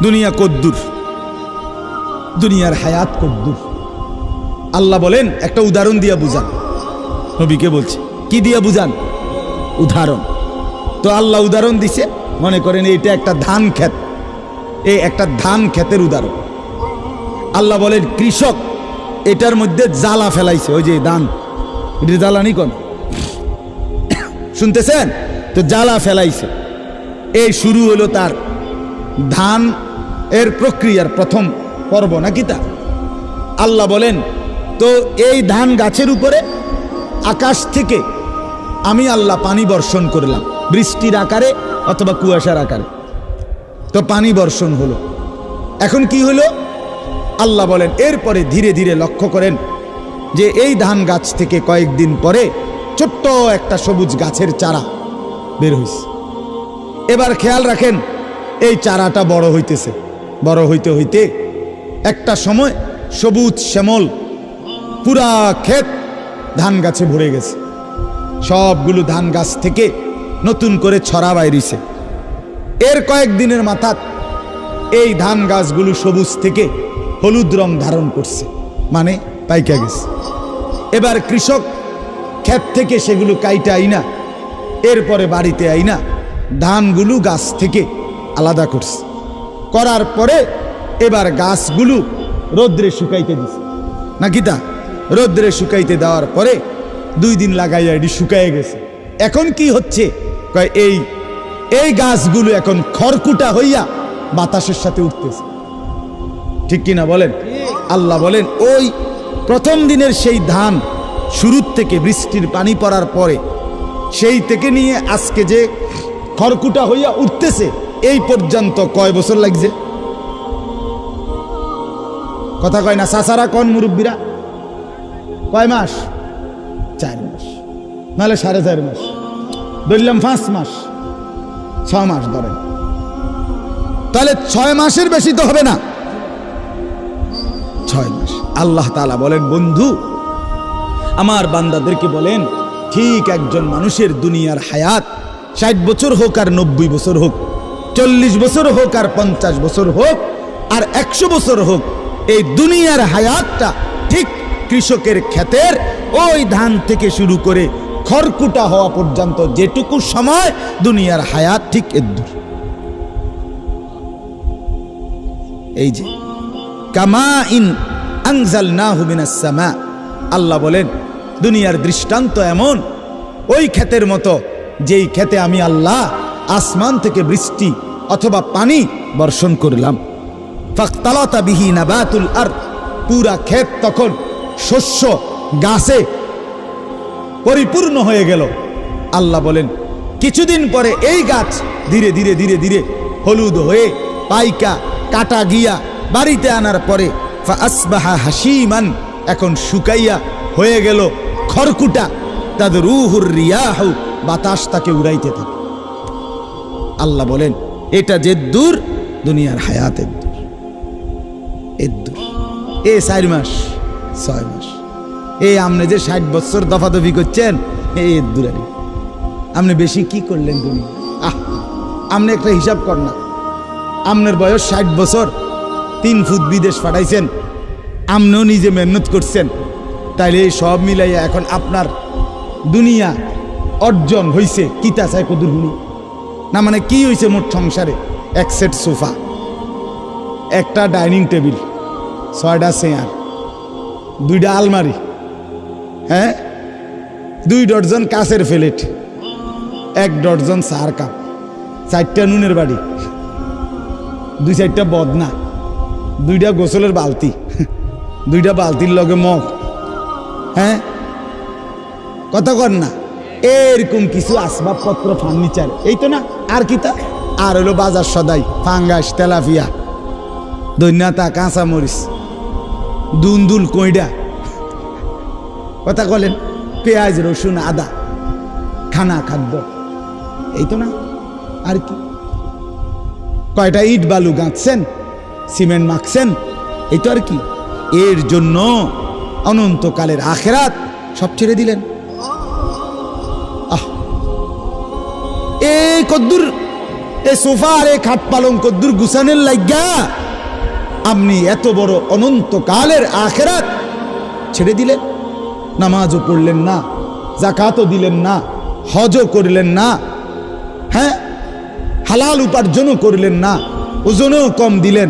দুনিয়া কদ্দুর, দুনিয়ার হায়াত কদ্দুর। আল্লাহ বলেন একটা উদাহরণ দিয়া বুঝান, নবীকে বলছে কি দিয়া বুঝান? উদাহরণ। তো আল্লাহ উদাহরণ দিছে, মনে করেন এটা একটা ধান ক্ষেত, এই একটা ধান ক্ষেতের উদাহরণ। আল্লাহ বলেন কৃষক এটার মধ্যে জ্বালা ফেলাইছে, ওই যে ধান, এটা জ্বালানি কোন শুনতেছেন? তো জ্বালা ফেলাইছে, এই শুরু হলো তার ধান এর প্রক্রিয়ার প্রথম পর্ব নাকি তা? আল্লাহ বলেন তো এই ধান গাছের উপরে আকাশ থেকে আমি আল্লাহ পানি বর্ষণ করলাম, বৃষ্টির আকারে অথবা কুয়াশার আকারে। তো পানি বর্ষণ হলো। এখন কি হলো? আল্লাহ বলেন এরপরে ধীরে ধীরে লক্ষ্য করেন যে এই ধান গাছ থেকে কয়েকদিন পরে ছোট্ট একটা সবুজ গাছের চারা বের হইছে। এবার খেয়াল রাখেন এই চারাটা বড় হইতেছে, বড় হইতে হইতে একটা সময় সবুজ শ্যামল পুরা ক্ষেত ধান গাছে ভরে গেছে। সবগুলো ধান গাছ থেকে নতুন করে ছড়া বাইরিছে। এর কয়েকদিনের মাথায় এই ধান গাছগুলো সবুজ থেকে হলুদ রং ধারণ করছে, মানে পাইকা গেছে। এবার কৃষক ক্ষেত থেকে সেগুলো কাইটা আইনা এরপরে বাড়িতে আইনা ধানগুলো গাছ থেকে আলাদা করছে। করার পরে এবার গাছগুলো রোদ্রে শুকাইতে দিছে নাকি তা? রোদ্রে শুকাইতে দেওয়ার পরে 2 দিন লাগাইয়া এটি শুকাইয়ে গেছে। এখন কি হচ্ছে? এই গাছগুলো এখন খড়কুটা হইয়া বাতাসের সাথে উঠতেছে, ঠিক কিনা বলেন? আল্লাহ বলেন ওই প্রথম দিনের সেই ধান শুরুর থেকে বৃষ্টির পানি পড়ার পরে সেই থেকে নিয়ে আজকে যে খড়কুটা হইয়া উঠতেছে এই পর্যন্ত কয় বছর লাগছে? কথা কয় না চাচারা, কোন মুরব্বীরা? কয় মাস? 4 মাস, নাহলে 4.5 মাস, ধরলাম 5 মাস, 6 মাস ধরেন, তাহলে 6 মাসের বেশি তো হবে না, 6 মাস। আল্লাহ তাআলা বলেন বন্ধু আমার বান্দাদেরকে বলেন ঠিক একজন মানুষের দুনিয়ার হায়াত 60 বছর হোক আর 90 বছর হোক, 40 বছর হোক আর 50 বছর হোক আর 100 বছর হোক, এই দুনিয়ার হায়াতটা ঠিক কৃষকের ক্ষেতের ওই ধান থেকে শুরু করে খড়কুটা হওয়া পর্যন্ত যেটুকু সময় দুনিয়ার হায়াত ঠিক এদ্দুর। এই যে কামা ইন আনজালনাহু মিনাস সামা, আল্লাহ বলেন দুনিয়ার দৃষ্টান্ত এমন ওই ক্ষেতের মতো যেই ক্ষেতে আমি আল্লাহ আসমান থেকে বৃষ্টি অথবা পানি বর্ষণ করলাম। ফাখতালাতা বিহি নাবাতুল আরদ, পুরা ক্ষেত তখন শস্য গাছে পরিপূর্ণ হয়ে গেল। আল্লাহ বলেন কিছুদিন পরে এই গাছ ধীরে ধীরে ধীরে ধীরে হলুদ হয়ে পাইকা কাটা গিয়া বাড়িতে আনার পরে ফাআসবাহা হাসিমান, এখন শুকাইয়া হয়ে গেল খড়কুটা। তাদরুহুর রিয়াহু, বাতাস তাকে উড়াইতে থাকে। আল্লাহ বলেন এটা যে দূর দুনিয়ার হায়াতের দূর, এর দূর। এ 4 মাস 6 মাস, এই আপনি যে 60 বছর দফাদফি করছেন এর দূর। আপনি বেশি কি করলেন দুনিয়া? আপনি একটা হিসাব কর না, আপনার বয়স 60 বছর, 3 ফুট বিদেশ পাঠাইছেন, আপনিও নিজে মেহনত করছেন, তাইলে এই সব মিলাইয়া এখন আপনার দুনিয়া অর্জন হইছে কিতা চাই কদুর হুনি না? মানে কি হইছে মোট সংসারে? 1 সেট সোফা, একটা ডাইনিং টেবিল, 6টা চেয়ার, 2টা আলমারি, হ্যাঁ, 2 ডজন কাঁচের প্লেট, 1 ডজন চার কাপ, 4টা নুনের বাড়ি, 2-4টা বদনা, 2টা গোসলের বালতি, 2টা বালতির লগে মগ, হ্যাঁ, কথা কর না? এরকম কিছু আসবাবপত্র, ফার্নিচার, এই তো না? আর কি তা? আর হলো বাজার সদাই, ফাঙ্গাস, তেলাপিয়া, দৈন্যাতা, কাঁচামরিচ, দুন্দুল, কইডা, কথা বলেন, পেঁয়াজ, রসুন, আদা, খানা খাদ্য, এই তো না? আর কি? কয়টা ইট বালু গাঁথছেন, সিমেন্ট মাখছেন, এই তো আর কি? এর জন্য অনন্তকালের আখেরাত সব ছেড়ে দিলেন। এই কদ্দুর এ সোফা আর এ খাট পালঙ্ক কদ্দুর গুছানের লাইগা আপনি এত বড় অনন্তকালের আখেরাত ছেড়ে দিলেন? নামাজও পড়লেন না, যাকাতও দিলেন না, হজও করলেন না, হ্যাঁ, হালাল উপার্জনও করলেন না, ওজনও কম দিলেন,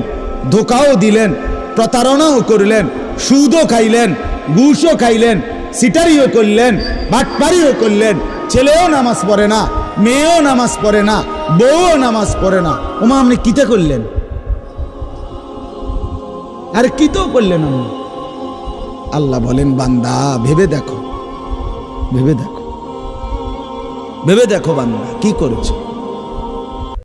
ধোকাও দিলেন, প্রতারণাও করলেন, সুদও খাইলেন, ঘুষও খাইলেন, সিটারিও করলেন, বাটপারিও করলেন, ছেলেও নামাজ পড়ে না, মেয়েও নামাজ পড়ে না, বউও নামাজ পড়ে না। ওমা আপনি কিতা করলেন? আর কি তো করলেন আপনি? আল্লাহ বলেন, বান্দা ভেবে দেখো, ভেবে দেখো, ভেবে দেখো বান্দা কি করেছো।